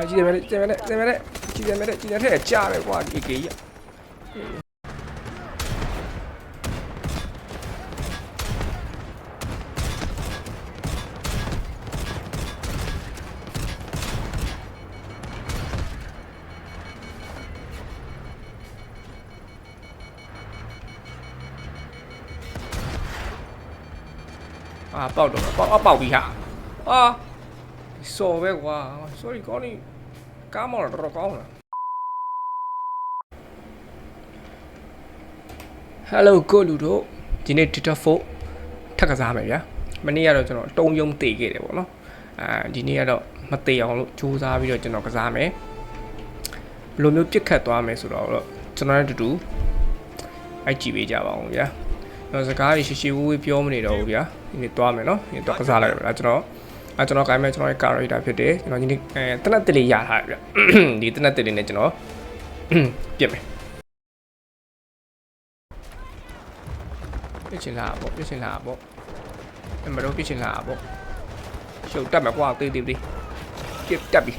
ကြည့်တယ်ကြည့်တယ်ကြားတယ်ကွာဒီကေးရပေါက်တော့ပေါက်ပြီဟာစော်ပဲကွာ sorry ကောင်းနေကားမော်တော့တော်ကောင်းလား hello ကိုလူတို့ဒီနေ့ Twitter 4ထပ်ကစားမယ်ဗျာမနေ့ကတော့ကျွန်တော်တုံးယုံတေခဲ့တယ်ပေါ့နော်ဒီနေ့ကတော့မတေအောင်လို့စူးစမ်းပြီးတော့ကျွန်တော်ကစားမယ်ဘယ်လိုမျိုးပြစ်ခတ်သွားမယ်ဆိုတော့ကျွန်တော်တို့တူအိုက်ကြည့်ပေးကြပါအောင်ဗျာစကားတွေရှိဝေးပြောမနေတော့ဘူးဗျာဒီနေ့သွားမယ်နော်ဒီတော့ကစားလိုက်ပါကျွန်တော်ကိုင်းမဲ့ကျွန်တော်ရဲ့ character ဖြစ်တယ်ကျွန်တော်ဒီနေ့တနက်တလေးရထားတယ်ဗျဒီတနက်တလေးနဲ့ကျွန်တော်ပြစ်မယ်ပြစ်ချင်လားပေါ့မတော့ပြစ်ချင်လားပေါ့ရှုပ်တက်မှာကွာတေးပြစ်တက်ပြီ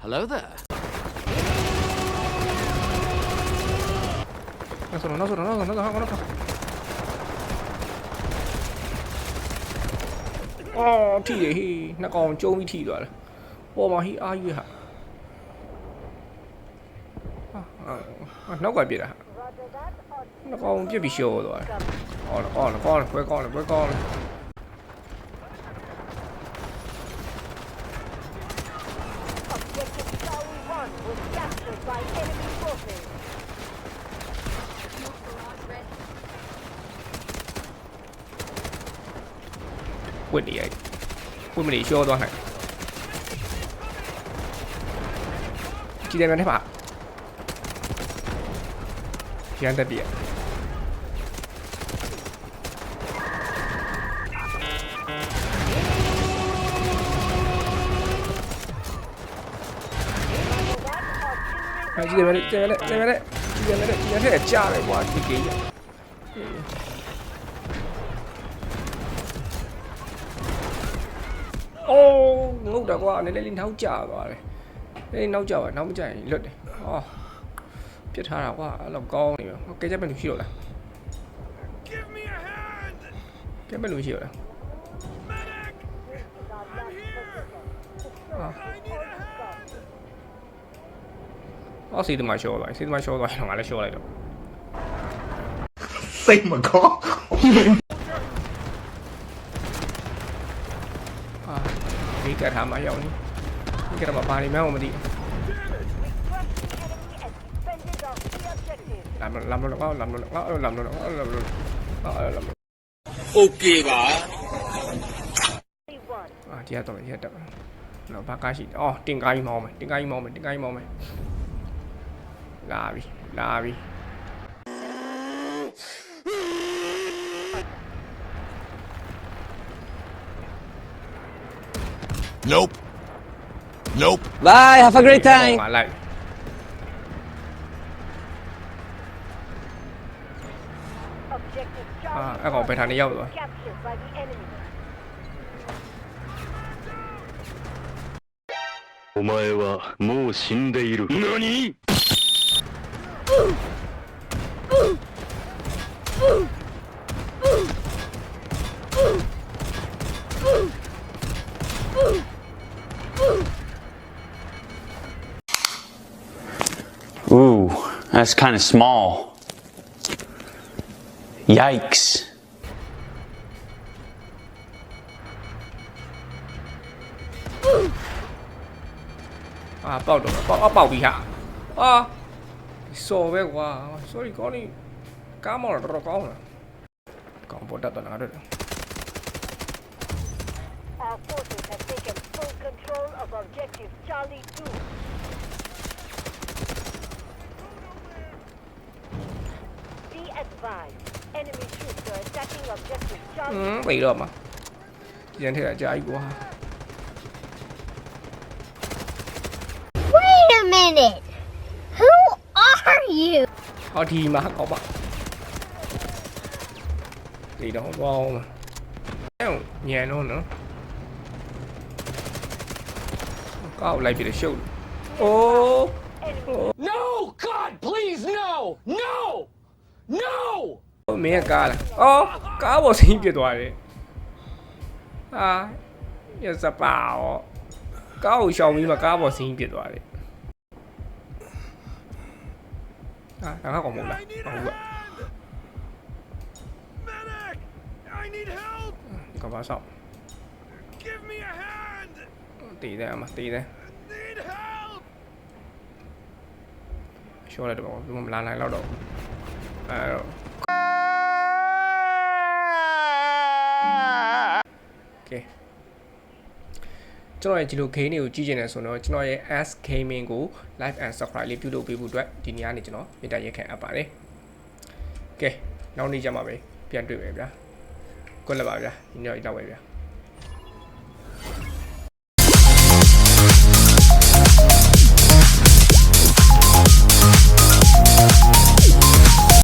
Hello there. No. Oh, ထိရဟေးနှစ်ကောင်ကျုံးပြီးထိသွားတယ်ပေါ်မှာဟေးအားကြီးဟာနောက်ကပြစ်တာနှစ်ကောင်ပြစ်ပြီးရှော့သွားတယ်ကောင်းပွဲကောင်းတယ်ဝစ်နေရိုက်ဝစ်မနေရှော့သွားနိုင်ကြည့်တယ်မယ်နဲ့ပါရန်တက်ပြည့်ကြည့်တယ်မယ်ကြားတယ်ကွာဒီကေးရအိုးငုတ်တာကွာနည်းနည်းလေးနောက်ကျသွားတယ်နောက်ကျပါနောက်မကျရင်လွတ်တယ်ပြစ်ထားတာကွာအဲ့လောက်ကောင်းနေရောကဲချက်ပဲလူရှိတော့လားကဲပဲလူရှိတော့လားစီတမရှော့သွားရင်ငါလည်းရှော့လိုက်တော့စိတ်မကောင်းဒီကထားမှရောက်နေဒီကထားမှပါနေမှန်းမသိလမ်းလို့โอเคပါဒီကတော့ရက်တက်နော်ဘာကားရှိတင်ကားကြီးမောင်းမယ်လာပြီNope. Bye. Have a great time. လိုက်အဲ့ကောင်ပဲထားနေရောက်သွားお前はもう死んでいる。何Ooh, that's kind of small. Yikes. Bao bị hạ sổ về quá sorry có đi cá mò là rất có rồi còn bộ đất là được Our forces have taken full control of objective Charlie 2. Be advised, enemy troops are attacking objective Charlie 2. bị rồi mà giờ thế là trái quá Wait a minute! Who are you? thì mà có bạn thì đâu có mà nhẹ luôn nữa ကားကိုလိုက်ပြီးတော့ရှုပ်အိုး No! God, please, no! No! No! မင်းကကားလားအော်ကားပေါ်ဆင်းပြစ်သွားတယ်ဟာရစပါအော်ကားကိုရှောင်ပြီးမှကားပေါ်ဆင်းပြစ်သွားတယ်ဟာဒါကကောင်မဟုတ်လားဟုတ်ကဲ့ Medic! I need help! ကဘာဆောက် Give me a hand! တည်တယ်အမတည်တယ် Need help! ရှော့လိုက်တော့ဘူးမလာနိုင်တော့အဲတော့โอเคကျွန်တော်ရဲ့ဒီလို game တွေကိုကြည့်ကျင်နေဆိုတော့ကျွန်တော်ရဲ့ S Gaming ကို like and subscribe လေးပြုလုပ်ပေးဖို့အတွက်ဒီနေ့ကနေကျွန်တော်မေတ္တာရက်ခံအပ်ပါတယ်ကဲနောက်နေ့ကျမှပဲပြန်တွေ့မယ်ဗျာကွက်လက်ပါဗျာဒီနေ့တော့လောက်ပဲဗျာ